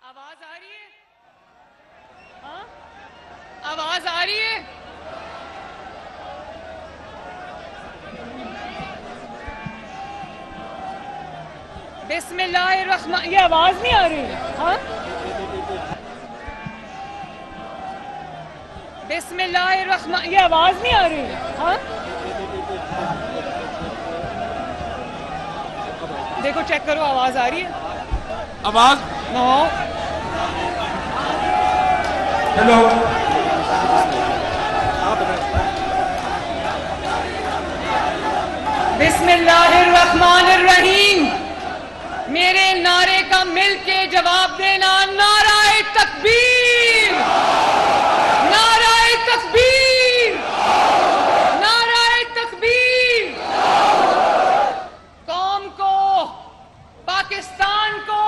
آواز آ رہی ہے؟ ہاں آواز آ رہی ہے؟ بسم اللہ الرحمن، یہ آواز نہیں آ رہی؟ ہاں بسم اللہ الرحمن، یہ آواز نہیں آ رہی؟ ہاں دیکھو چیک کرو آواز آ رہی ہے؟ آواز نو ہیلو بسم اللہ الرحمن الرحیم، میرے نعرے کا مل کے جواب دینا، نعرہ تکبیر، نعرہ تکبیر، نعرہ تکبیر۔ قوم کو، پاکستان کو،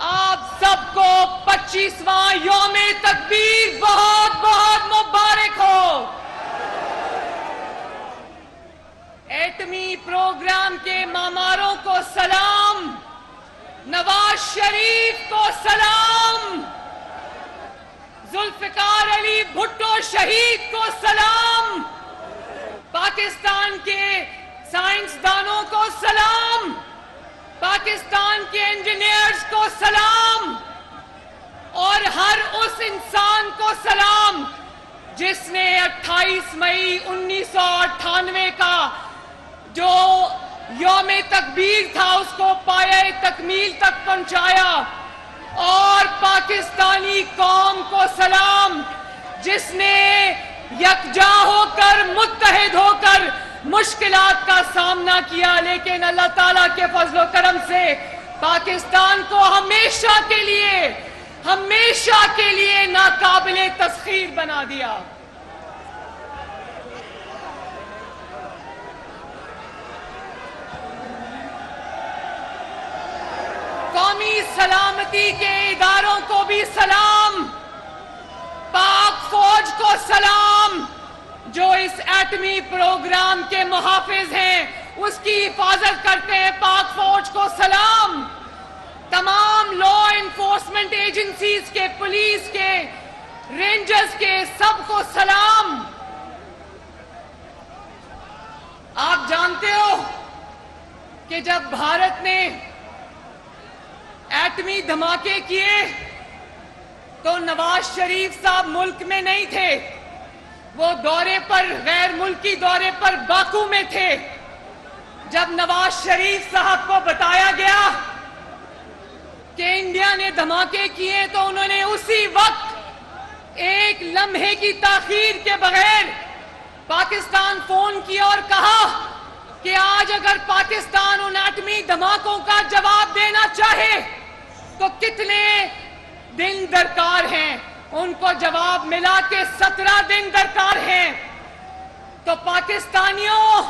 آپ سب کو 25واں یوم تکبیر بہت بہت مبارک ہو۔ ایٹمی پروگرام کے معماروں کو سلام، نواز شریف کو سلام، ذوالفقار علی بھٹو شہید کو سلام، پاکستان کے سائنسدانوں کو سلام، پاکستان کے انجینئرز کو سلام، اور ہر اس انسان کو سلام جس نے 28 مئی 1998 کا جو یوم تکبیر تھا اس کو پایۂ تکمیل تک پہنچایا، اور پاکستانی قوم کو سلام جس نے یکجا ہو کر، متحد ہو کر مشکلات کا سامنا کیا، لیکن اللہ تعالیٰ کے فضل و کرم سے پاکستان کو ہمیشہ کے لیے ناقابل تسخیر بنا دیا۔ قومی سلامتی کے اداروں کو بھی سلام، پاک فوج کو سلام جو اس ایٹمی پروگرام کے محافظ ہیں، اس کی حفاظت کرتے ہیں، پاک فوج کو سلام، تمام لا انفورسمنٹ ایجنسیز کے، پولیس کے، رینجرز کے، سب کو سلام۔ آپ جانتے ہو کہ جب بھارت نے ایٹمی دھماکے کیے تو نواز شریف صاحب ملک میں نہیں تھے، وہ دورے پر، غیر ملکی دورے پر باکو میں تھے۔ جب نواز شریف صاحب کو بتایا گیا کہ انڈیا نے دھماکے کیے تو انہوں نے اسی وقت ایک لمحے کی تاخیر کے بغیر پاکستان فون کیا اور کہا کہ آج اگر پاکستان ان ایٹمی دھماکوں کا جواب دینا چاہے تو کتنے دن درکار ہیں؟ ان کو جواب ملا کہ 17 دن درکار ہیں۔ تو پاکستانیوں،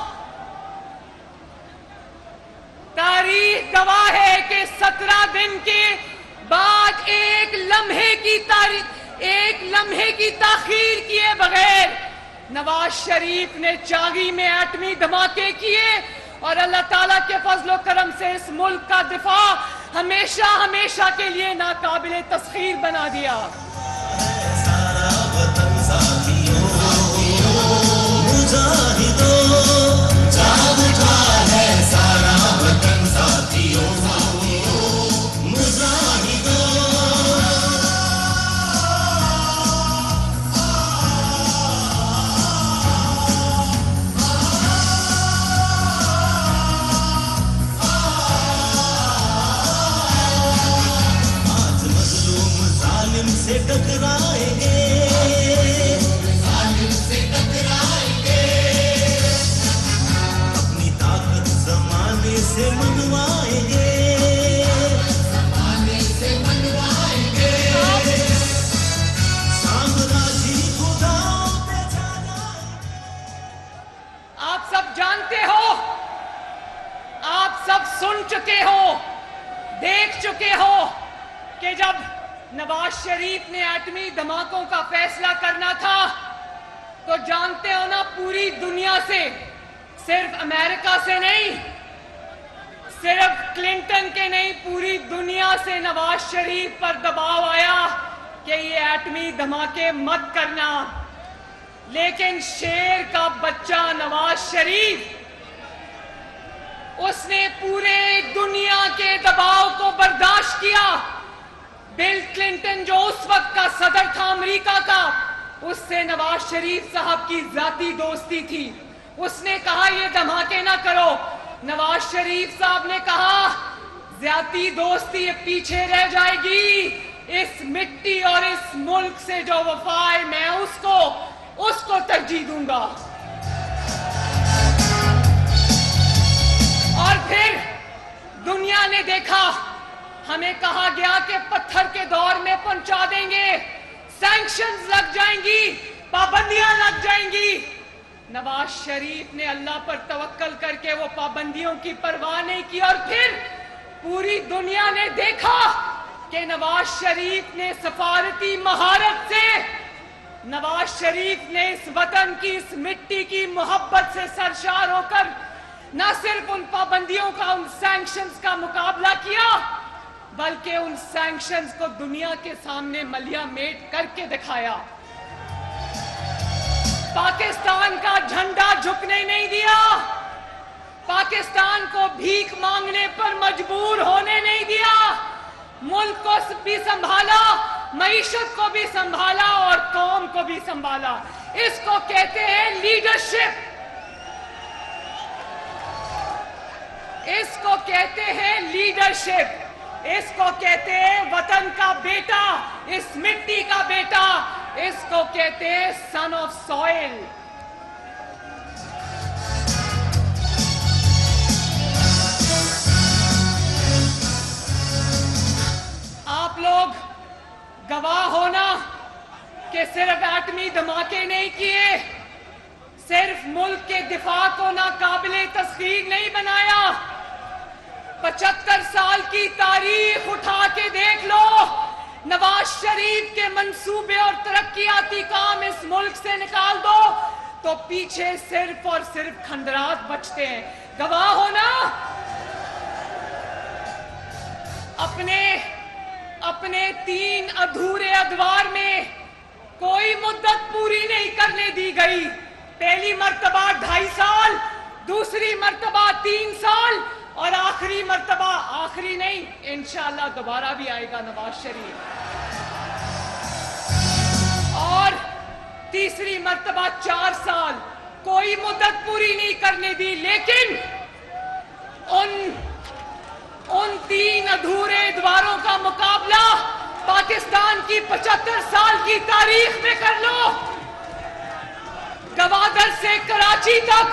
تاریخ گواہ ہے کہ 17 دن کے بعد ایک لمحے کی تاخیر کیے بغیر نواز شریف نے چاغی میں ایٹمی دھماکے کیے، اور اللہ تعالیٰ کے فضل و کرم سے اس ملک کا دفاع ہمیشہ کے لیے ناقابل تسخیر بنا دیا۔ اپنی طاقت زمانے سے منوائیں گے، سامراجی خداؤں پہ جا جائیں گے۔ آپ سب جانتے ہو، آپ سب سن چکے ہو، دیکھ چکے ہو کہ جب نواز شریف نے ایٹمی دھماکوں کا فیصلہ کرنا تھا تو جانتے ہو نا، پوری دنیا سے، صرف امریکہ سے نہیں، صرف کلنٹن کے نہیں پوری دنیا سے نواز شریف پر دباؤ آیا کہ یہ ایٹمی دھماکے مت کرنا، لیکن شیر کا بچہ نواز شریف، اس نے پورے دنیا کے دباؤ کو برداشت کیا۔ بل کلنٹن جو اس وقت کا صدر تھا امریکہ کا، اس سے نواز شریف صاحب کی ذاتی دوستی تھی۔ اس نے کہا یہ دھماکے نہ کرو، نواز شریف صاحب نے کہا ذاتی دوستی یہ پیچھے رہ جائے گی، اس مٹی اور اس ملک سے جو وفا ہے میں اس کو ترجیح دوں گا۔ اور پھر دنیا نے دیکھا، ہمیں کہا گیا کہ پتھر کے دور میں پہنچا دیں گے، سینکشنز لگ جائیں گی، پابندیاں لگ جائیں گی۔ نواز شریف نے اللہ پر توکل کر کے وہ پابندیوں کی پرواہ نہیں کی، اور پھر پوری دنیا نے دیکھا کہ نواز شریف نے سفارتی مہارت سے، نواز شریف نے اس وطن کی اس مٹی کی محبت سے سرشار ہو کر نہ صرف ان پابندیوں کا، ان سینکشنز کا مقابلہ کیا، بلکہ ان سینکشنز کو دنیا کے سامنے ملیا میٹ کر کے دکھایا۔ پاکستان کا جھنڈا جھکنے نہیں دیا، پاکستان کو بھیک مانگنے پر مجبور ہونے نہیں دیا، ملک کو بھی سنبھالا، معیشت کو بھی سنبھالا اور قوم کو بھی سنبھالا۔ اس کو کہتے ہیں لیڈرشپ، اس کو کہتے ہیں لیڈرشپ، اس کو کہتے ہیں وطن کا بیٹا، اس مٹی کا بیٹا، اس کو کہتے ہیں سن آف سوئل۔ آپ لوگ گواہ ہونا کہ صرف ایٹمی دھماکے نہیں کیے، صرف ملک کے دفاع کو ناقابل تسخیر نہیں بنایا، 75 سال کی تاریخ اٹھا کے دیکھ لو، نواز شریف کے منصوبے اور ترقیاتی کام اس ملک سے نکال دو تو پیچھے صرف اور صرف کھنڈرات بچتے ہیں۔ گواہ ہونا، اپنے 3 ادھورے ادوار میں کوئی مدت پوری نہیں کرنے دی گئی۔ پہلی مرتبہ 2.5 سال، دوسری مرتبہ 3 سال، اور آخری مرتبہ، آخری نہیں انشاءاللہ دوبارہ بھی آئے گا نواز شریف، اور تیسری مرتبہ 4 سال، کوئی مدت پوری نہیں کرنے دی۔ لیکن ان 3 ادھورے ادواروں کا مقابلہ پاکستان کی 75 سال کی تاریخ میں کر لو۔ گوادر سے کراچی تک،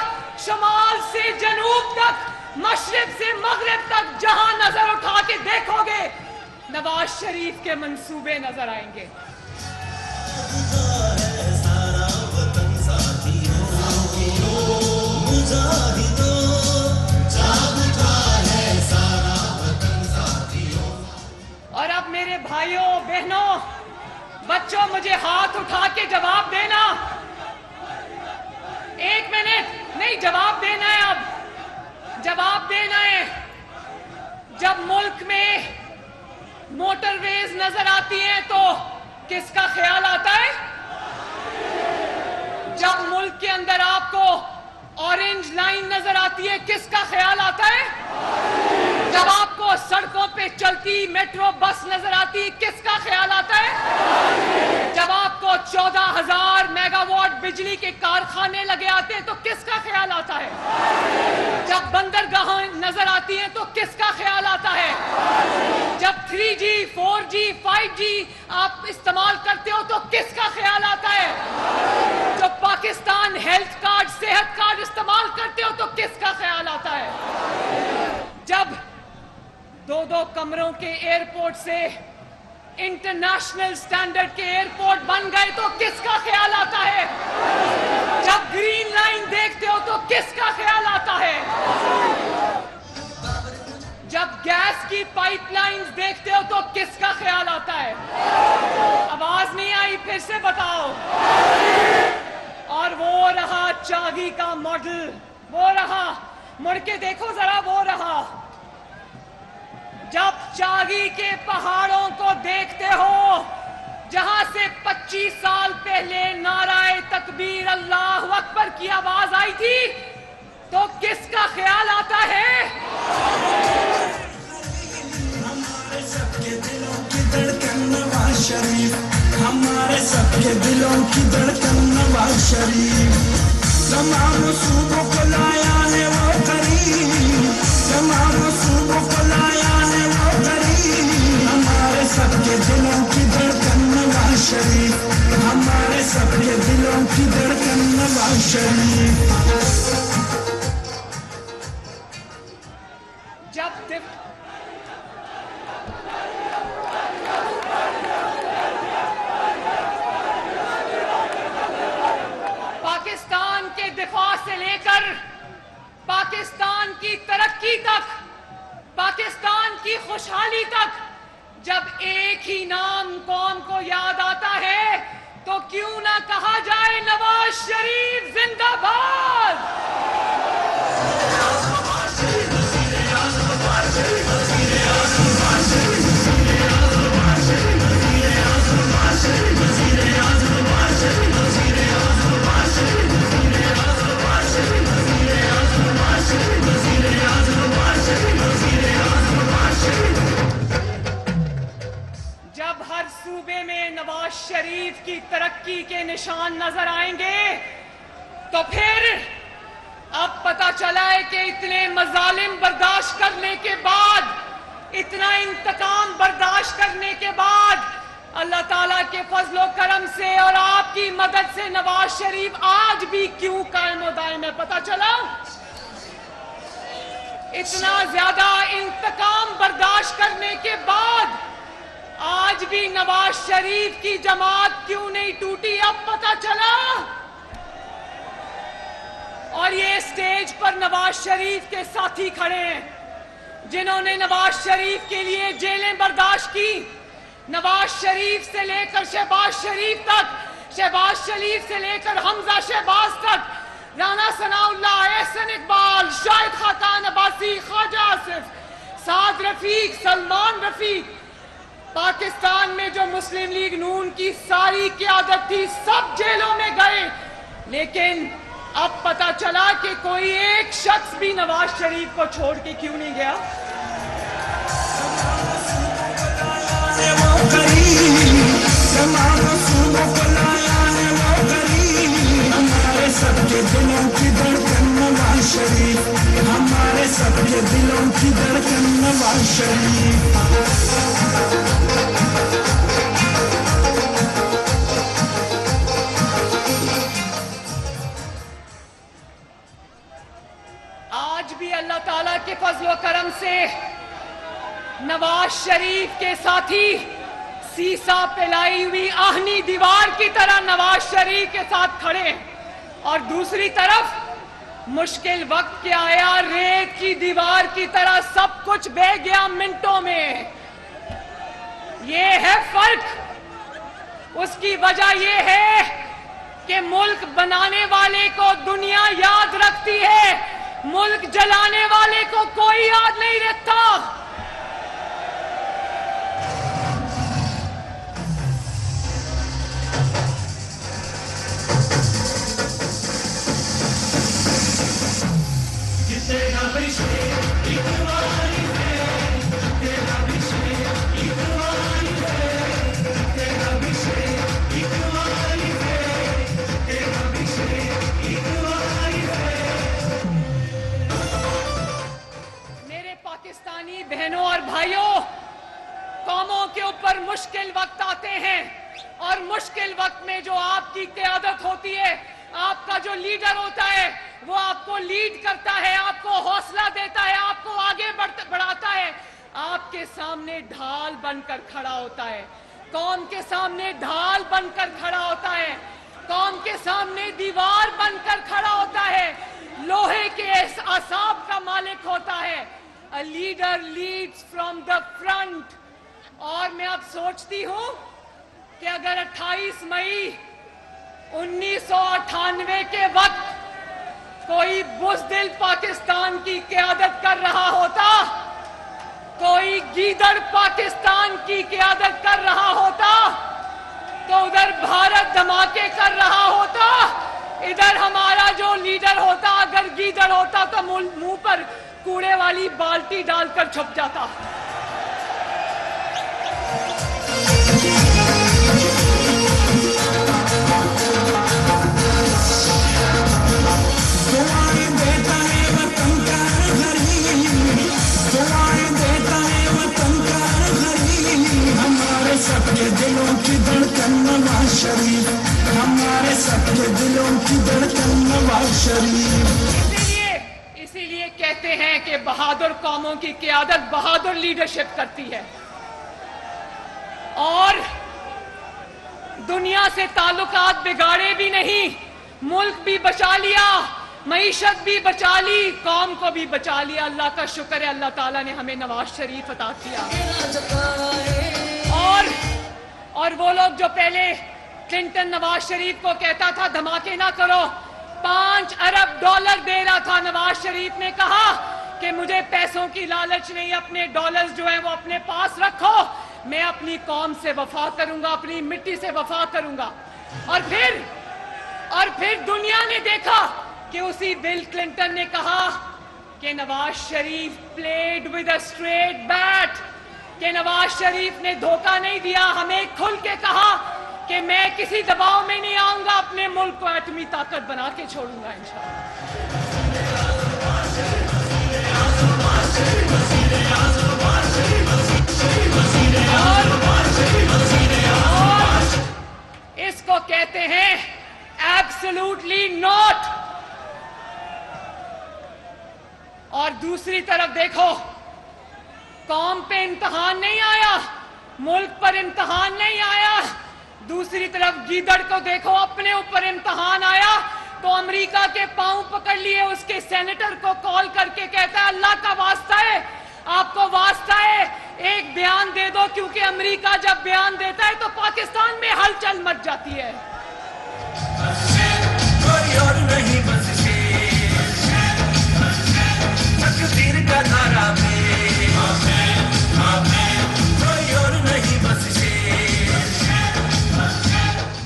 شمال سے جنوب تک، مشرق سے مغرب تک، جہاں نظر اٹھا کے دیکھو گے نواز شریف کے منصوبے نظر آئیں گے۔ سارا وطن ساتھیوں، مجاہدوں، جاگ اٹھا ہے سارا وطن ساتھیوں۔ اور اب میرے بھائیوں بہنوں بچوں، مجھے ہاتھ اٹھا کے جواب دینا، 1 منٹ نہیں، جواب دینا ہے، اب جواب دینا ہے۔ جب ملک میں موٹر ویز نظر آتی ہیں تو کس کا خیال آتا ہے؟ جب ملک کے اندر آپ کو اورنج لائن نظر آتی ہے کس کا خیال آتا ہے؟ جب آپ کو سڑکوں پہ چلتی میٹرو بس نظر آتی ہے کس کا خیال آتا ہے؟ جب آپ کو 14,000 میگا واٹ بجلی کے کارخانے لگے آتے ہیں تو کس کا خیال آتا ہے؟ جب بندرگاہیں نظر آتی ہیں تو کس کا خیال آتا ہے؟ جب 3G 4G 5G آپ استعمال کرتے ہو تو کس کا خیال آتا ہے؟ جب پاکستان ہیلتھ کارڈ، صحت کارڈ استعمال کرتے ہو تو کس کا خیال آتا ہے؟ جب 2 کمروں کے ایئرپورٹ سے انٹرنیشنل سٹینڈرڈ کے ایئرپورٹ بن گئے تو کس کا خیال آتا ہے؟ جب گرین لائن دیکھتے ہو تو کس کا خیال آتا ہے؟ جب گیس کی پائپ لائنز دیکھتے ہو تو کس کا خیال آتا ہے؟ آواز نہیں آئی، پھر سے بتاؤ۔ اور وہ رہا چاگی کا ماڈل، وہ رہا، مڑ کے دیکھو ذرا، وہ رہا جب چاگی کے پہاڑوں کو دیکھتے ہو جہاں سے 25 سال پہلے نعرہ تکبیر اللہ اکبر کی آواز آئی تھی تو کس کا خیال آتا ہے؟ ہمارے سب کے دلوں کی دھڑکن نواز شریف، ہمارے سب کے دلوں کی دھڑکن نواز شریف، تمام صوبوں کو لایا ہے وہ قریب، تمام صوبوں کو لایا ہے وہ قریب، ہمارے سب کے دلوں کی دھڑکن نواز شریف، ہمارے سب کے دلوں کی دھڑکن نواز شریف۔ پاکستان کے دفاع سے لے کر پاکستان کی ترقی تک، پاکستان کی خوشحالی تک جب ایک ہی نام قوم کو یاد آتا ہے تو کیوں نہ کہا جائے نواز شریف زندہ باد۔ جب ہر صوبے میں نواز شریف کی ترقی کے نشان نظر آئیں گے تو پھر اب پتہ چلا ہے کہ اتنے مظالم برداشت کرنے کے بعد، اتنا انتقام برداشت کرنے کے بعد اللہ تعالیٰ کے فضل و کرم سے اور آپ کی مدد سے نواز شریف آج بھی کیوں قائم و دائم ہے، پتہ چلا؟ اتنا زیادہ انتقام برداشت کرنے کے بعد آج بھی نواز شریف کی جماعت کیوں نہیں ٹوٹی، اب پتہ چلا۔ اور یہ اسٹیج پر نواز شریف کے ساتھی کھڑے ہیں جنہوں نے نواز شریف کے لیے جیلیں برداشت کی، نواز شریف سے لے کر شہباز شریف تک، شہباز شریف سے لے کر حمزہ شہباز تک، رانا ثناء اللہ، احسن اقبال، شاہد خاقان عباسی، خواجہ آصف، سعد رفیق، سلمان رفیق۔ پاکستان میں جو مسلم لیگ نون کی ساری قیادت تھی سب جیلوں میں گئے، لیکن اب پتہ چلا کہ کوئی ایک شخص بھی نواز شریف کو چھوڑ کے کیوں نہیں گیا۔ ہمارے سب کے دلوں کی دھڑکن نواز شریف، ہمارے سب کے دلوں کی دھڑکن نواز شریف۔ آج بھی اللہ تعالیٰ کے فضل و کرم سے نواز شریف کے ساتھی سیسا پلائی ہوئی آہنی دیوار کی طرح نواز شریف کے ساتھ کھڑے ہیں، اور دوسری طرف مشکل وقت کیا آیا ریت کی دیوار کی طرح سب کچھ بہہ گیا منٹوں میں۔ یہ ہے فرق۔ اس کی وجہ یہ ہے کہ ملک بنانے والے کو دنیا یاد رکھتی ہے، ملک جلانے والے کو کوئی یاد نہیں رکھتا۔ پاکستانی بہنوں اور بھائیوں، قوموں کے اوپر مشکل وقت آتے ہیں، اور مشکل وقت میں جو آپ کی قیادت ہوتی ہے، آپ کا جو لیڈر ہوتا ہے، وہ آپ کو لیڈ کرتا ہے، آپ کو حوصلہ دیتا ہے، آپ کو آگے بڑھاتا ہے، آپ کے سامنے ڈھال بن کر کھڑا ہوتا ہے، قوم کے سامنے ڈھال بن کر کھڑا ہوتا ہے، قوم کے سامنے دیوار بن کر کھڑا ہوتا ہے، لوہے کے اعصاب کا مالک ہوتا ہے۔ A leader leads from the front۔ اور میں اب سوچتی ہوں کہ اگر 28 مئی 1998 کے وقت کوئی بزدل پاکستان کی قیادت کر رہا ہوتا कोई गीदड़ पाकिस्तान की क़यादत कर रहा होता तो उधर भारत धमाके कर रहा होता, इधर हमारा जो लीडर होता अगर गीदड़ होता तो मुंह पर कूड़े वाली बाल्टी डालकर छुप जाता। दुआएं देता है वतन का गरीब, दुआएं देता है वतन का गरीब, हमारे सबके दिलों की धड़कन नवाज शरीफ, हमारे सबके दिलों की धड़कन नवाज शरीफ। इसीलिए कहते हैं कि बहादुर कौमों की क़यादत बहादुर लीडरशिप करती है। और दुनिया से ताल्लुकात बिगाड़े भी नहीं, मुल्क भी बचा लिया, मईशत भी बचा ली, कौम को भी बचा लिया। अल्लाह का शुक्र है, अल्लाह ताला ने हमें नवाज शरीफ अता किया। और वो लोग जो पहले क्लिंटन नवाज शरीफ को कहता था धमाके ना करो, 5 अरब डॉलर दे रहा था, नवाज शरीफ ने कहा कि मुझे पैसों की लालच नहीं, अपने डॉलर्स जो हैं वो अपने पास रखो, मैं अपनी कौम से वफा करूंगा, अपनी मिट्टी से वफा करूंगा। और फिर दुनिया ने देखा कि उसी बिल क्लिंटन ने कहा कि Nawaz Sharif played with a straight bat, कि नवाज शरीफ ने धोखा नहीं दिया, हमें खुल के कहा कि मैं किसी दबाव में नहीं आऊंगा, अपने मुल्क को एटमी ताकत बना के छोड़ूंगा इंशाअल्लाह। इसको कहते हैं एब्सोल्युटली नॉट। और दूसरी तरफ देखो, कौम पे इम्तिहान नहीं आया, मुल्क पर इम्तिहान नहीं आया। दूसरी तरफ गीदड़ को देखो, अपने ऊपर इम्तिहान आया तो अमेरिका के पांव पकड़ लिए, उसके सेनेटर को कॉल करके कहता है अल्लाह का वास्ता है, आपको वास्ता है, एक बयान दे दो, क्योंकि अमेरिका जब बयान देता है तो पाकिस्तान में हलचल मच जाती है। कोई और नहीं बस तकदीर का धारा में, कोई और नहीं बस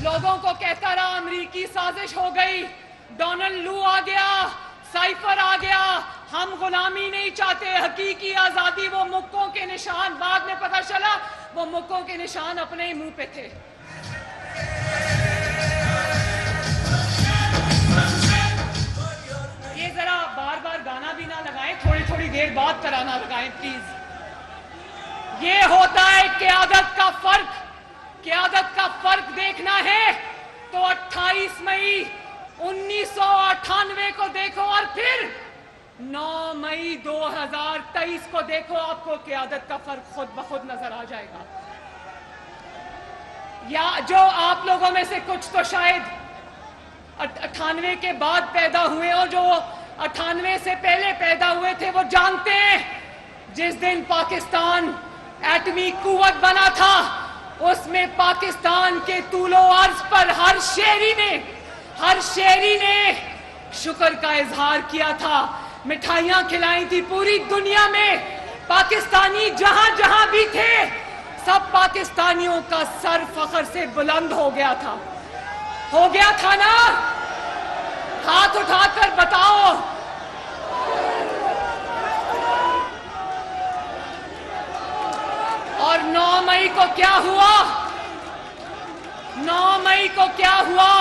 लोगों को कहता रहा अमेरिकी साजिश हो गई, डोनाल्ड लू आ गया, साइफर आ गया, हम गुलामी नहीं चाहते, हकीकी आजादी। वो मुक्कों के निशान, बाद में पता चला वो मुक्कों के निशान अपने ही मुंह पे थे। ये जरा बार बार गाना भी ना लगाएं, थोड़ी थोड़ी देर बाद कराना लगाएं प्लीज। ये होता है क़यादत का फर्क। क़यादत का फर्क देखना है तो 28 मई 1998 को देखो और फिर 9 मई 2023 को देखो, आपको क़यादत का फर्क खुद ब खुद नजर आ जाएगा। या जो आप लोगों में से कुछ तो शायद 98 के बाद पैदा हुए और जो 98 से पहले पैदा हुए थे वो जानते हैं जिस दिन पाकिस्तान एटमी कुव्वत बना था उसमें पाकिस्तान के तूलो अर्ज पर हर शेरी ने शुक्र का इजहार किया था, मिठाइयां खिलाई थी पूरी दुनिया में। पाकिस्तानी जहां जहां भी थे सब पाकिस्तानियों का सर फख्र से बुलंद हो गया था ना? हाथ उठाकर बताओ। और 9 मई को क्या हुआ? 9 मई को क्या हुआ?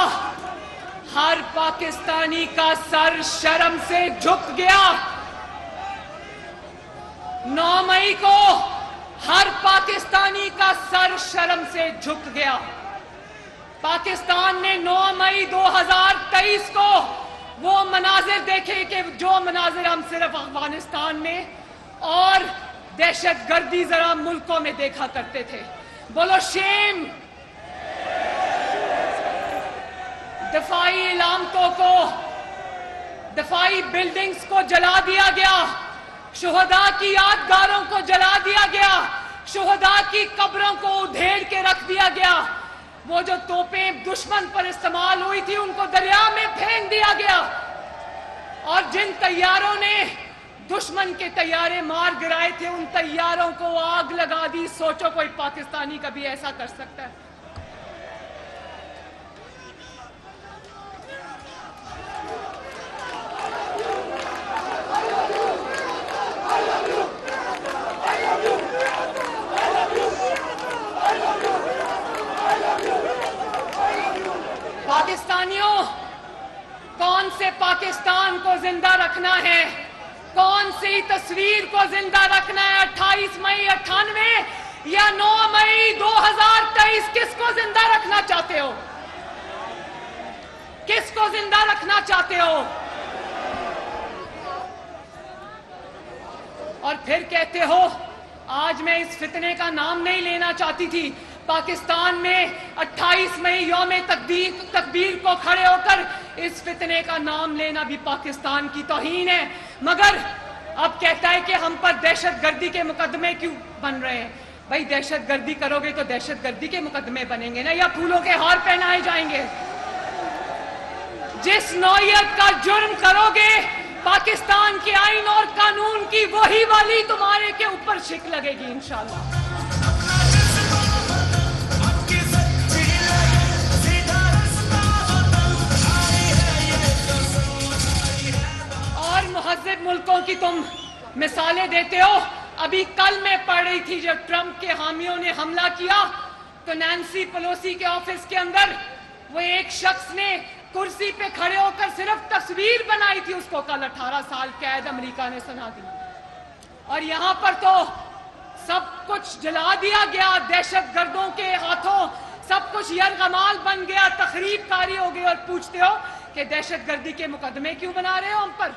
हर पाकिस्तानी का सर शर्म से झुक गया। 9 मई को हर पाकिस्तानी का सर शर्म से झुक गया। पाकिस्तान ने 9 मई 2023 को वो मनाजिर देखे कि जो मनाजिर हम सिर्फ अफगानिस्तान में और दहशतगर्दी जरा मुल्कों में देखा करते थे। बोलो शेम। दफाई इलामतों को, दफाई बिल्डिंग्स को जला दिया गया, शुहदा की यादगारों को जला दिया गया, शुहदा की कब्रों को उधेड़ के रख दिया गया। वो जो तोपें दुश्मन पर इस्तेमाल हुई थी उनको दरिया में फेंक दिया गया। और जिन तैयारों ने दुश्मन के तैयारे मार गिराए थे, उन तैयारों को आग लगा दी। सोचो कोई पाकिस्तानी कभी ऐसा कर सकता है? पाकिस्तानियों, कौन से पाकिस्तान को जिंदा रखना है? कौन सी तस्वीर को जिंदा रखना है? 28 मई 98 या 9 मई 2023? किसको जिंदा रखना चाहते हो? किसको जिंदा रखना चाहते हो? और फिर कहते हो, आज मैं इस फितने का नाम नहीं लेना चाहती थी। पाकिस्तान में 28 मई यौम तकबीर को खड़े होकर इस फितने का नाम लेना भी पाकिस्तान की तौहीन है। मगर अब कहता है कि हम पर दहशतगर्दी के मुकदमे क्यों बन रहे हैं? भाई दहशतगर्दी करोगे तो दहशतगर्दी के मुकदमे बनेंगे ना, या फूलों के हार पहनाए जाएंगे? जिस नौयत का जुर्म करोगे पाकिस्तान के आईन और कानून की वही वाली तुम्हारे के ऊपर शिक लगेगी इंशाअल्लाह। मुहज़्ज़िब मुल्कों की तुम मिसालें देते हो। अभी कल मैं पढ़ रही थी, जब ट्रंप के हामियों ने हमला किया तो नैन्सी पेलोसी के ऑफिस के अंदर वो एक शख्स ने कुर्सी पे खड़े होकर सिर्फ तस्वीर बनाई थी, उसको कल 18 साल कैद अमेरिका ने सुना दी। और यहाँ पर तो सब कुछ जला दिया गया दहशतगर्दों के हाथों, सब कुछ यरगमाल बन गया, तखरीबकारी हो गई। और पूछते हो कि दहशतगर्दी के मुकदमे क्यों बना रहे हो हम पर?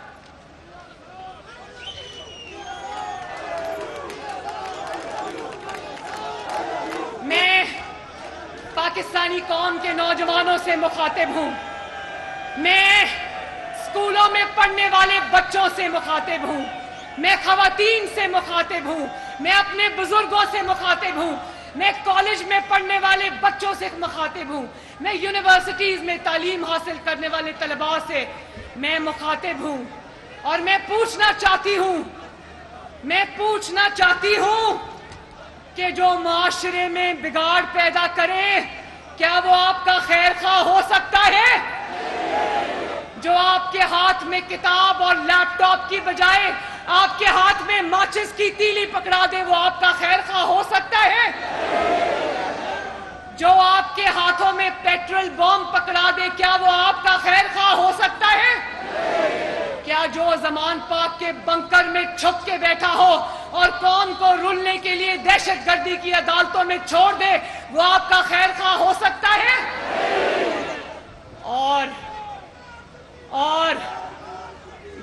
मैं पाकिस्तानी कौम के नौजवानों से मुखातिब हूं, मैं स्कूलों में पढ़ने वाले बच्चों से मुखातिब हूं, मैं खवातीन से मुखातिब हूं, मैं अपने बुजुर्गों से मुखातिब हूं, मैं कॉलेज में पढ़ने वाले बच्चों से मुखातिब हूं, मैं यूनिवर्सिटीज में तालीम हासिल करने वाले तलबा से मैं मुखातिब हूं। और मैं पूछना चाहती हूं कि जो माशरे में बिगाड़ पैदा करे, क्या वो आपका खैर खा हो सकता है? जो आपके हाथ में किताब और लैपटॉप की बजाय आपके हाथ में माचिस की तीली पकड़ा दे, वो आपका खैर खा हो सकता है? जो आपके हाथों में पेट्रोल बम पकड़ा दे, क्या वो आपका खैर खा हो सकता है? क्या जो ज़मान पाक के बंकर में छुप के बैठा हो और कौम को रुलने के लिए दहशतगर्दी की अदालतों में छोड़ दे, वो आपका खैर खा हो सकता है? और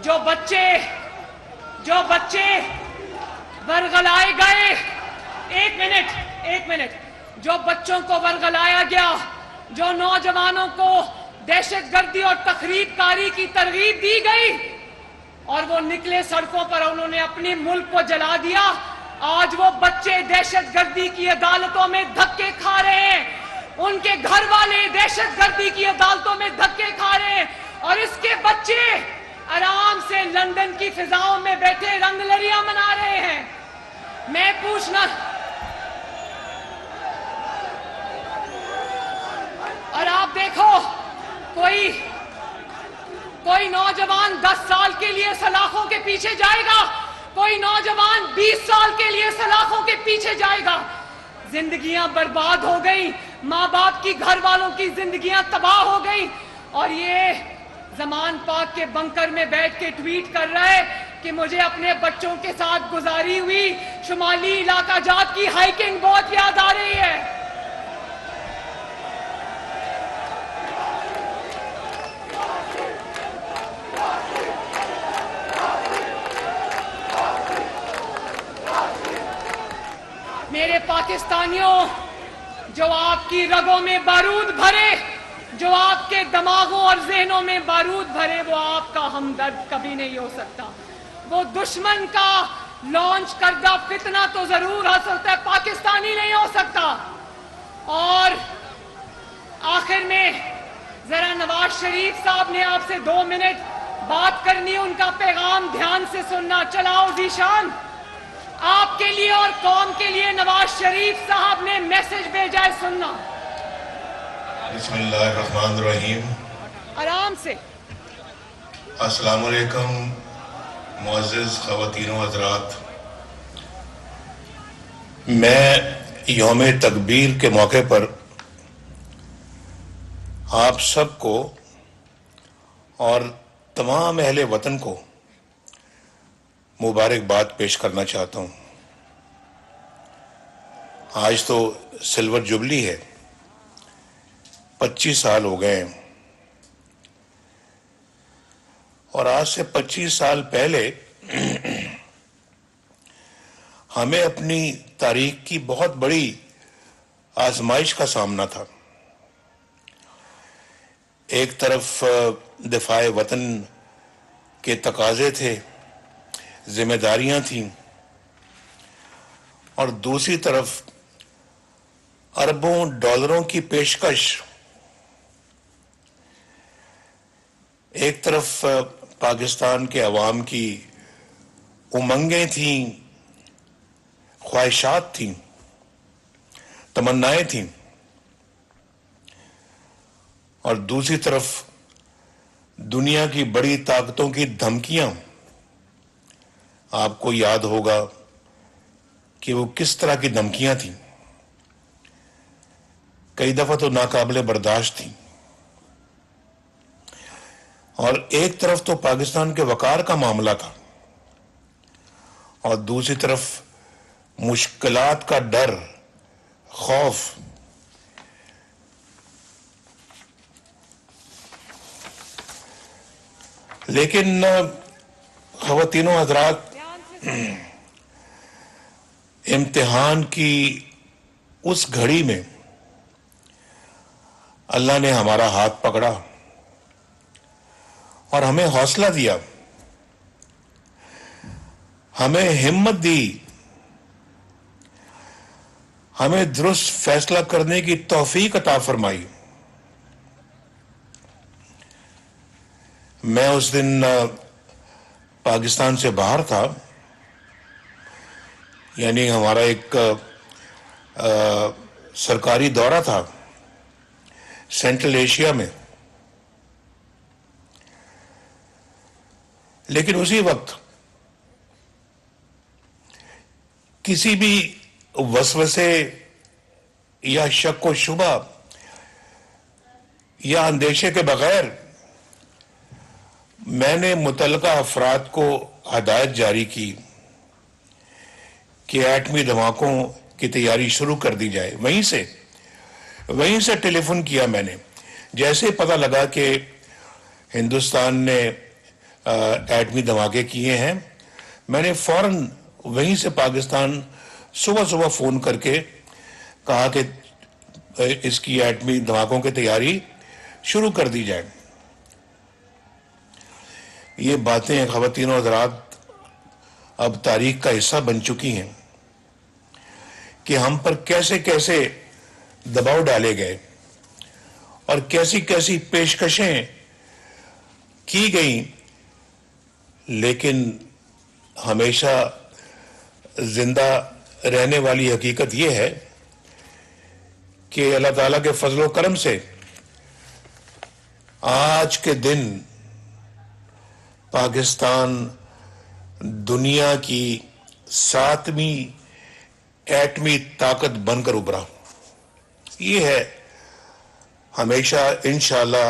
जो बच्चे वरगलाए गए, एक मिनट, जो बच्चों को वरगलाया गया, जो नौजवानों को दहशतगर्दी और तखरीबकारी की तरगीब दी गई और वो निकले सड़कों पर, उन्होंने अपने मुल्क को जला दिया। आज वो बच्चे दहशतगर्दी की अदालतों में धक्के खा रहे हैं, उनके घर वाले दहशतगर्दी की अदालतों में धक्के खा रहे हैं, और इसके बच्चे आराम से लंदन की फिजाओं में बैठे रंगलरियां मना रहे हैं। मैं पूछना, और आप देखो, कोई नौजवान 10 साल के लिए सलाखों के पीछे जाएगा, कोई नौजवान 20 साल के लिए सलाखों के पीछे जाएगा। जिंदगियां बर्बाद हो गई, माँ बाप की, घर वालों की जिंदगियां तबाह हो गई, और ये ज़मान पाक के बंकर में बैठ के ट्वीट कर रहा है कि मुझे अपने बच्चों के साथ गुजारी हुई शुमाली इलाका जात की हाइकिंग बहुत याद आ रही है। मेरे पाकिस्तानियों, जो आपकी रगों में बारूद भरे, जो आपके दिमागों और ज़हनों में बारूद भरे, वो आपका हमदर्द कभी नहीं हो सकता। वो दुश्मन का लॉन्च करदा फितना तो जरूर हो सकता है, पाकिस्तानी नहीं हो सकता। और आखिर में जरा नवाज शरीफ साहब ने आपसे 2 मिनट बात करनी है, उनका पैगाम ध्यान से सुनना। चलाओ ज़ीशान, आपके लिए और कौम के लिए नवाज शरीफ साहब ने मैसेज भेजा है, सुनना। बिस्मिल्लाहिर्रहमानिर्रहीम। आराम से। अस्सलाम वालेकुम मुअज़्ज़िज़ ख़वातीन व हज़रात, मैं यौम तकबीर के मौके पर आप सबको और तमाम अहले वतन को मुबारकबाद पेश करना चाहता हूँ। आज तो सिल्वर जुबली है, 25 साल हो गए हैं, और आज से 25 साल पहले हमें अपनी तारीख की बहुत बड़ी आजमाइश का सामना था। एक तरफ दिफाए वतन के तकाजे थे, जिम्मेदारियां थीं, और दूसरी तरफ अरबों डॉलरों की पेशकश। एक तरफ पाकिस्तान के अवाम की उमंगें थीं, ख्वाहिशात थीं, तमन्नाएं थीं, और दूसरी तरफ दुनिया की बड़ी ताकतों की धमकियां। आपको याद होगा कि वो किस तरह की धमकियां थीं, कई दफा तो नाकाबिले बर्दाश्त थीं। और एक तरफ तो पाकिस्तान के वकार का मामला था, और दूसरी तरफ मुश्किलात का डर, खौफ। लेकिन ख़वातीनो हज़रात, इम्तिहान की उस घड़ी में अल्लाह ने हमारा हाथ पकड़ा और हमें हौसला दिया, हमें हिम्मत दी, हमें दुरुस्त फैसला करने की तौफीक अता फरमाई। मैं उस दिन पाकिस्तान से बाहर था, यानी हमारा एक सरकारी दौरा था सेंट्रल एशिया में। लेकिन उसी वक्त किसी भी वसवसे या शक व शुबा या अंदेशे के बगैर मैंने मुतल्लिका अफराद को हदायत जारी की कि एटमी धमाकों की तैयारी शुरू कर दी जाए। वहीं से टेलीफोन किया मैंने। जैसे ही पता लगा कि हिंदुस्तान ने एटमी धमाके किए हैं, मैंने फौरन वहीं से पाकिस्तान सुबह फोन करके कहा कि इसकी एटमी धमाकों की तैयारी शुरू कर दी जाए। ये बातें ख़वातीन और हज़रात अब तारीख का हिस्सा बन चुकी हैं कि हम पर कैसे कैसे दबाव डाले गए और कैसी कैसी पेशकशें की गई, लेकिन हमेशा जिंदा रहने वाली हकीकत यह है कि अल्लाह ताला के फजल व करम से आज के दिन पाकिस्तान दुनिया की 7वीं एटमी ताकत बनकर उभरा। ये है हमेशा इंशाअल्लाह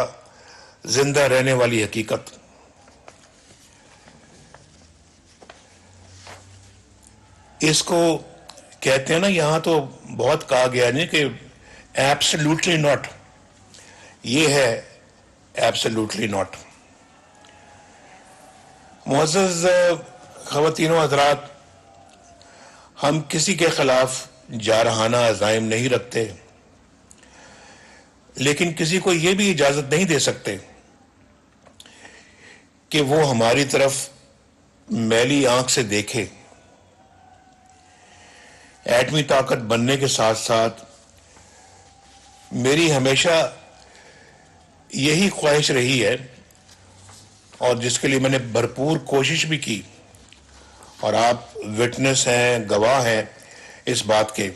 जिंदा रहने वाली हकीकत। इसको कहते हैं ना, यहां तो बहुत कहा गया नहीं कि एब्सोल्युटली नॉट, ये है एब्सोल्युटली नॉट। मुअज़्ज़िज़ ख़वातीन व हज़रात, हम किसी के खिलाफ जारहाना अज़ाइम नहीं रखते, लेकिन किसी को यह भी इजाजत नहीं दे सकते कि वो हमारी तरफ मैली आंख से देखे। एटमी ताकत बनने के साथ साथ मेरी हमेशा यही ख्वाहिश रही है اور جس کے لیے میں نے بھرپور کوشش بھی کی، اور آپ وٹنس ہیں، گواہ ہیں اس بات کے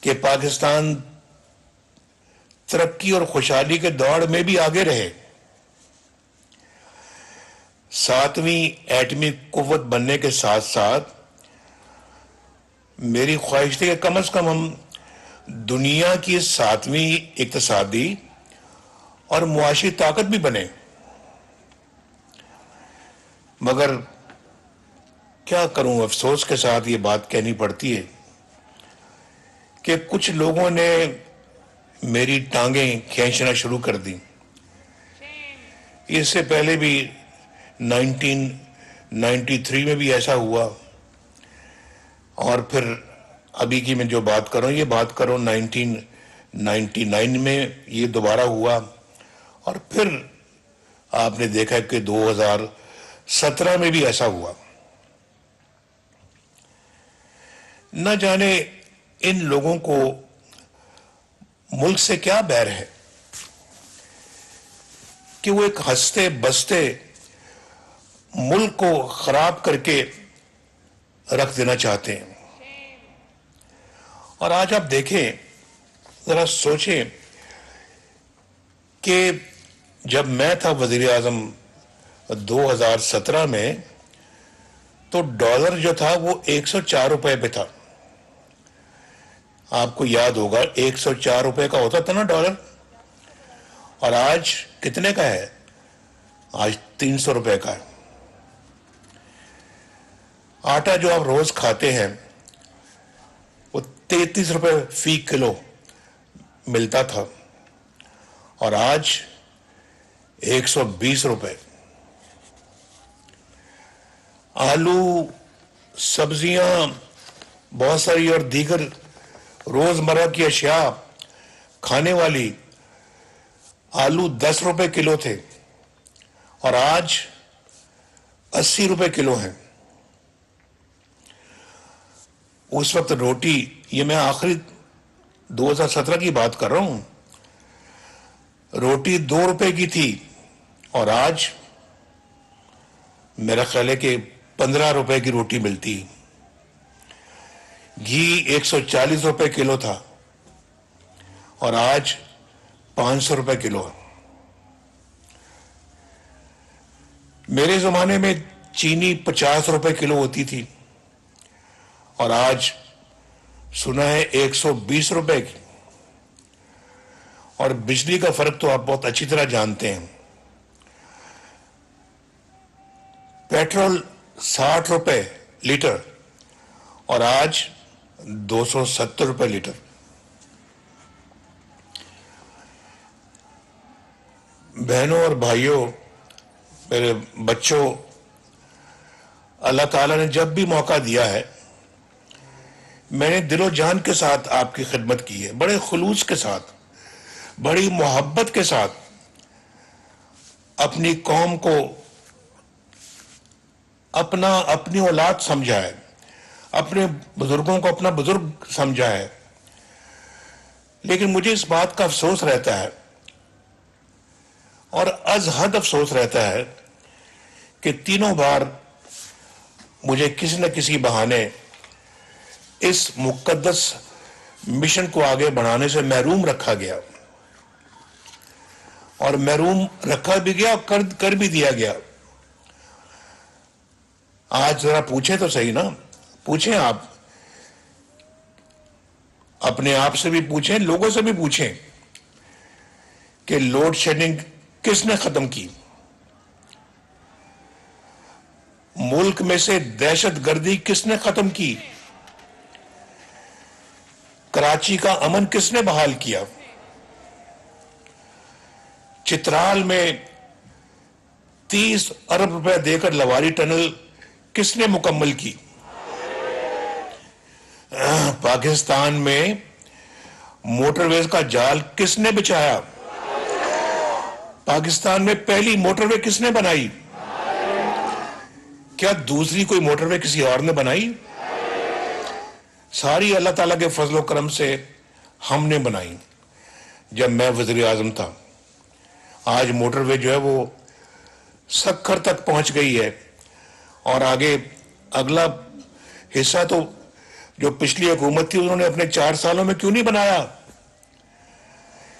کہ پاکستان ترقی اور خوشحالی کے دوڑ میں بھی آگے رہے. 7ویں ایٹمی قوت بننے کے ساتھ ساتھ میری خواہش تھی کہ کم از کم ہم دنیا کی 7ویں اقتصادی اور معاشی طاقت بھی بنے. مگر کیا کروں، افسوس کے ساتھ یہ بات کہنی پڑتی ہے کہ کچھ لوگوں نے میری ٹانگیں کھینچنا شروع کر دی. اس سے پہلے بھی 1993 میں بھی ایسا ہوا، اور پھر ابھی کی میں جو بات کر رہا ہوں یہ بات کر رہا ہوں 1999 میں یہ دوبارہ ہوا، اور پھر آپ نے دیکھا کہ 2017 میں بھی ایسا ہوا. نہ جانے ان لوگوں کو ملک سے کیا بیر ہے کہ وہ ایک ہنستے بستے ملک کو خراب کر کے رکھ دینا چاہتے ہیں. اور آج آپ دیکھیں، ذرا سوچیں کہ جب میں تھا وزیر اعظم 2017 میں تو ڈالر جو تھا وہ 104 روپے پہ تھا. آپ کو یاد ہوگا 104 روپے کا ہوتا تھا نا ڈالر، اور آج کتنے کا ہے؟ آج 300 روپے کا ہے. آٹا جو آپ روز کھاتے ہیں وہ 33 روپے فی کلو ملتا تھا، اور آج 120 روپے. آلو، سبزیاں، بہت ساری اور دیگر روزمرہ کی اشیاء کھانے والی، آلو 10 روپے کلو تھے اور آج 80 روپے کلو ہیں. اس وقت روٹی، یہ میں آخری 2017 کی بات کر رہا ہوں، روٹی 2 روپے کی تھی اور آج میرا خیال ہے کہ 15 روپے کی روٹی ملتی. گھی 140 روپے کلو تھا اور آج 500 روپے کلو ہے. میرے زمانے میں چینی 50 روپے کلو ہوتی تھی اور آج سنا ہے 120 روپے کی. اور بجلی کا فرق تو آپ بہت اچھی طرح جانتے ہیں. پیٹرول 60 روپے لیٹر اور آج 270 روپے لیٹر. بہنوں اور بھائیوں، میرے بچوں، اللہ تعالیٰ نے جب بھی موقع دیا ہے میں نے دل و جان کے ساتھ آپ کی خدمت کی ہے، بڑے خلوص کے ساتھ، بڑی محبت کے ساتھ اپنی قوم کو اپنی اولاد سمجھا ہے، اپنے بزرگوں کو اپنا بزرگ سمجھا ہے. لیکن مجھے اس بات کا افسوس رہتا ہے اور از حد افسوس رہتا ہے کہ تینوں بار مجھے کسی نہ کسی بہانے اس مقدس مشن کو آگے بڑھانے سے محروم رکھا گیا، اور محروم رکھا بھی گیا اور کر بھی دیا گیا. آج ذرا پوچھیں تو صحیح نا، پوچھیں، آپ اپنے آپ سے بھی پوچھیں، لوگوں سے بھی پوچھیں کہ لوڈ شیڈنگ کس نے ختم کی؟ ملک میں سے دہشت گردی کس نے ختم کی؟ کراچی کا امن کس نے بحال کیا؟ چترال میں 30 ارب روپے دے کر لواری ٹنل کس نے مکمل کی؟ پاکستان میں موٹر ویز کا جال کس نے بچھایا؟ پاکستان میں پہلی موٹر وے کس نے بنائی؟ کیا دوسری کوئی موٹر وے کسی اور نے بنائی؟ ساری اللہ تعالیٰ کے فضل و کرم سے ہم نے بنائی جب میں وزیر اعظم تھا. آج موٹر وے جو ہے وہ सक्खर तक पहुंच गई है, और आगे अगला हिस्सा तो जो पिछली हुकूमत थी उन्होंने अपने 4 सालों में क्यों नहीं बनाया।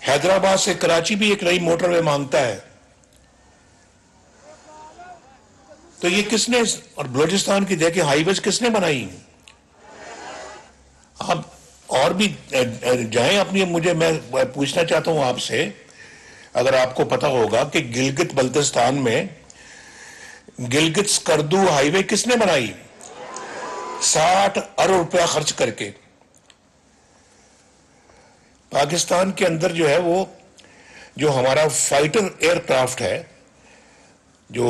हैदराबाद से कराची भी एक नई मोटरवे मांगता है, तो ये किसने, और बलूचिस्तान की देखिए हाईवेज किसने बनाई। आप और भी जाएं अपनी, मैं पूछना चाहता हूं आपसे, अगर आपको पता होगा कि गिलगित बल्तिस्तान में गिलगित स्कर्दू हाईवे किसने बनाई 60 अरब रुपया खर्च करके। पाकिस्तान के अंदर जो है वो जो हमारा फाइटर एयरक्राफ्ट है जो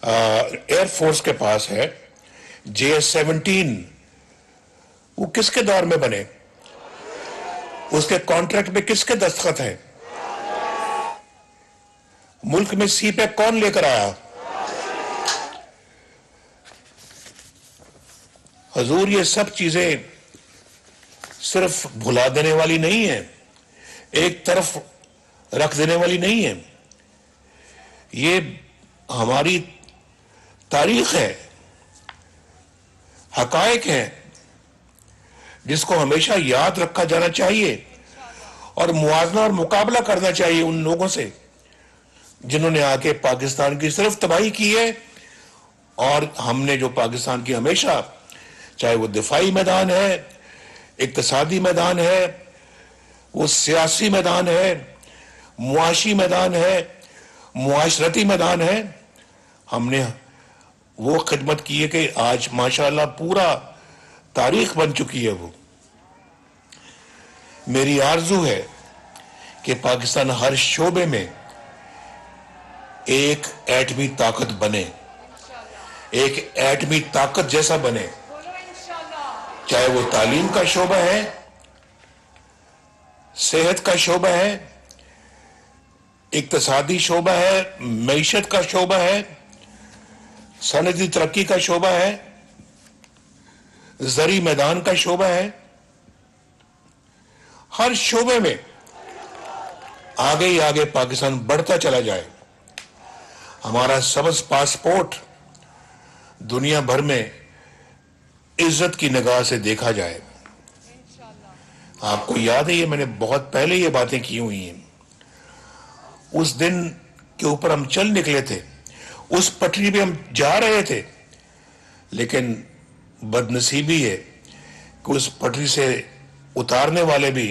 एयरफोर्स के पास है JS-17, वो किसके दौर में बने, उसके कॉन्ट्रैक्ट में किसके दस्तखत हैं, मुल्क में सीपैक कौन लेकर आया। हजूर ये सब चीजें सिर्फ भुला देने वाली नहीं है, एक तरफ रख देने वाली नहीं है, ये हमारी तारीख है, हकायक है जिसको हमेशा याद रखा जाना चाहिए और मुआवजा और मुकाबला करना चाहिए उन लोगों से जिन्होंने आके पाकिस्तान की सिर्फ तबाही की है। और हमने जो पाकिस्तान की हमेशा, चाहे वो दिफाई मैदान है, इक्तिसादी मैदान है, वो सियासी मैदान है, मुआशी मैदान है, मुआशरती मैदान है, हमने वो खिदमत की है कि आज माशाअल्लाह पूरा तारीख बन चुकी है। वो मेरी आरजू है कि पाकिस्तान हर शोबे में एक एटमी ताकत बने, एक एटमी ताकत जैसा बने, चाहे वो तालीम का शोबा है, सेहत का शोबा है, इक्तिसादी शोबा है, मईशत का शोबा है, सनदी तरक्की का शोबा है, ज़री मैदान का शोबा है। हर शोबे में आगे ही आगे पाकिस्तान बढ़ता चला जाए, हमारा सबज पासपोर्ट दुनिया भर में इज्जत की निगाह से देखा जाए। आपको याद है, ये मैंने बहुत पहले ये बातें की हुई हैं, उस दिन के ऊपर हम चल निकले थे, उस पटरी पे हम जा रहे थे, लेकिन बदनसीबी है कि उस पटरी से उतारने वाले भी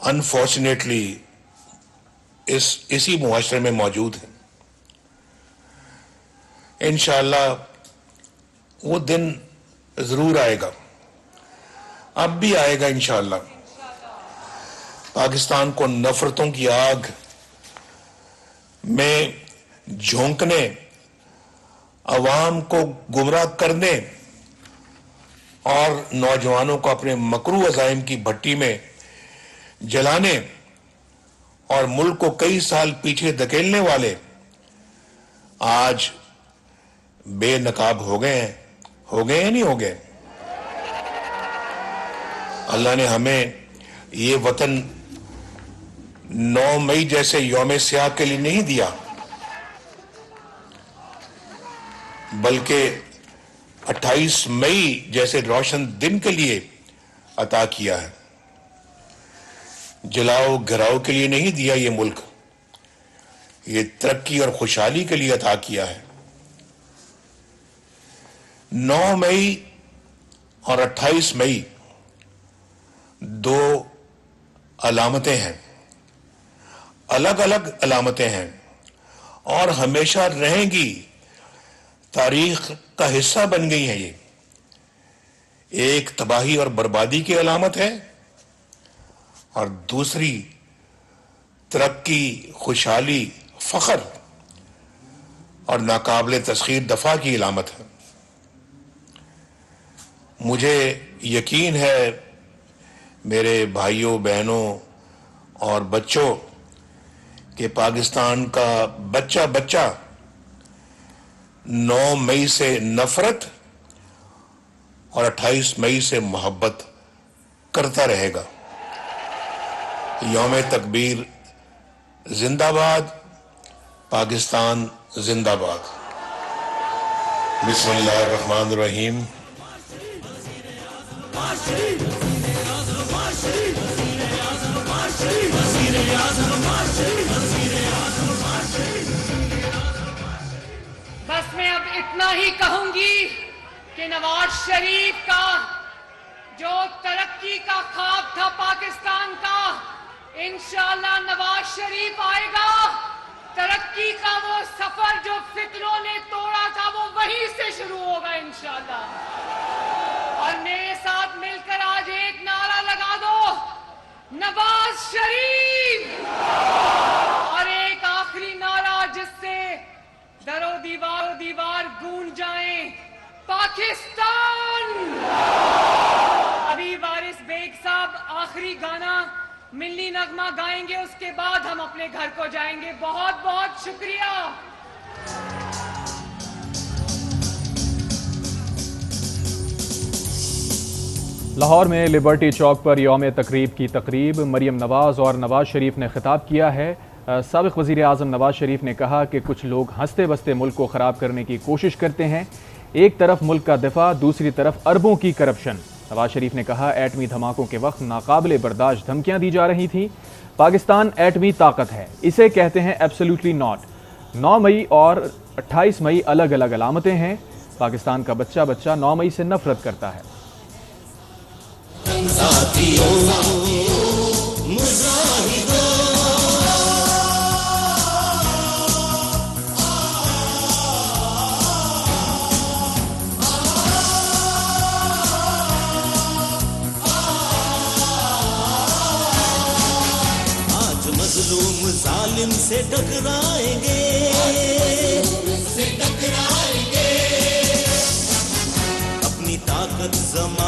अनफॉर्चुनेटली इसी मुआशरे में मौजूद हैं। इंशाअल्लाह वो दिन जरूर आएगा, अब भी आएगा इंशाअल्लाह। पाकिस्तान को नफरतों की आग में झोंकने, अवाम को गुमराह करने और नौजवानों को अपने मकरू अज़ाइम की भट्टी में जलाने और मुल्क को कई साल पीछे धकेलने वाले आज बेनकाब हो गए हैं। हो गए या नहीं हो गए? अल्लाह ने हमें ये वतन 9 मई जैसे यौम सियाह के लिए नहीं दिया, बल्कि 28 मई जैसे रोशन दिन के लिए अता किया है। जलाओ घिराओ के लिए नहीं दिया ये मुल्क, ये तरक्की और खुशहाली के लिए अता किया है। 9 मई और 28 मई 2 अलामतें हैं, अलग अलग अलामतें हैं और हमेशा रहेंगी, तारीख का हिस्सा बन गई है। ये एक तबाही और बर्बादी की अलामत है और दूसरी तरक्की, खुशहाली, फख्र और नाकाबिले तस्खीर दफा की अलामत है। मुझे यकीन है मेरे भाइयों बहनों और बच्चों कि पाकिस्तान का बच्चा बच्चा 9 मई से नफरत और 28 मई से मोहब्बत करता रहेगा। यौम तकबीर जिंदाबाद, पाकिस्तान जिंदाबाद। बिस्मिल्लाहिर्रहमानिर्रहीम। बस मैं अब इतना ही कहूंगी कि नवाज शरीफ का जो तरक्की का ख्वाब था पाकिस्तान का, इंशाअल्लाह नवाज शरीफ आएगा। तरक्की का वो सफर जो फितरों ने तोड़ा था वो वहीं से शुरू होगा इंशाअल्लाह। और मेरे साथ मिलकर आज एक नारा लगा दो, नवाज शरीफ। और एक आखिरी नारा जिससे दरो दीवार गूंज जाए, पाकिस्तान। अभी वारिस बेग साहब आखिरी गाना मिल्ली नगमा गाएंगे, उसके बाद हम अपने घर को जाएंगे। बहुत बहुत शुक्रिया। लाहौर में लिबर्टी चौक पर यौम तकरीब की तकरीब, मरियम नवाज और नवाज शरीफ ने खिताब किया है। साबिक वज़ीर आज़म नवाज शरीफ ने कहा कि कुछ लोग हंसते बसते मुल्क को ख़राब करने की कोशिश करते हैं। एक तरफ मुल्क का दिफा, दूसरी तरफ अरबों की करप्शन। नवाज शरीफ ने कहा एटमी धमाकों के वक्त नाकाबिले बर्दाश्त धमकियां दी जा रही थीं। पाकिस्तान एटमी ताकत है, इसे कहते हैं एब्सोल्युटली नॉट। 9 मई और 28 मई अलग अलग अलामतें हैं। पाकिस्तान का बच्चा 9 मई से नफरत करता है। मजलूम जालिम से टकराएंगे, अपनी ताकत ज़माने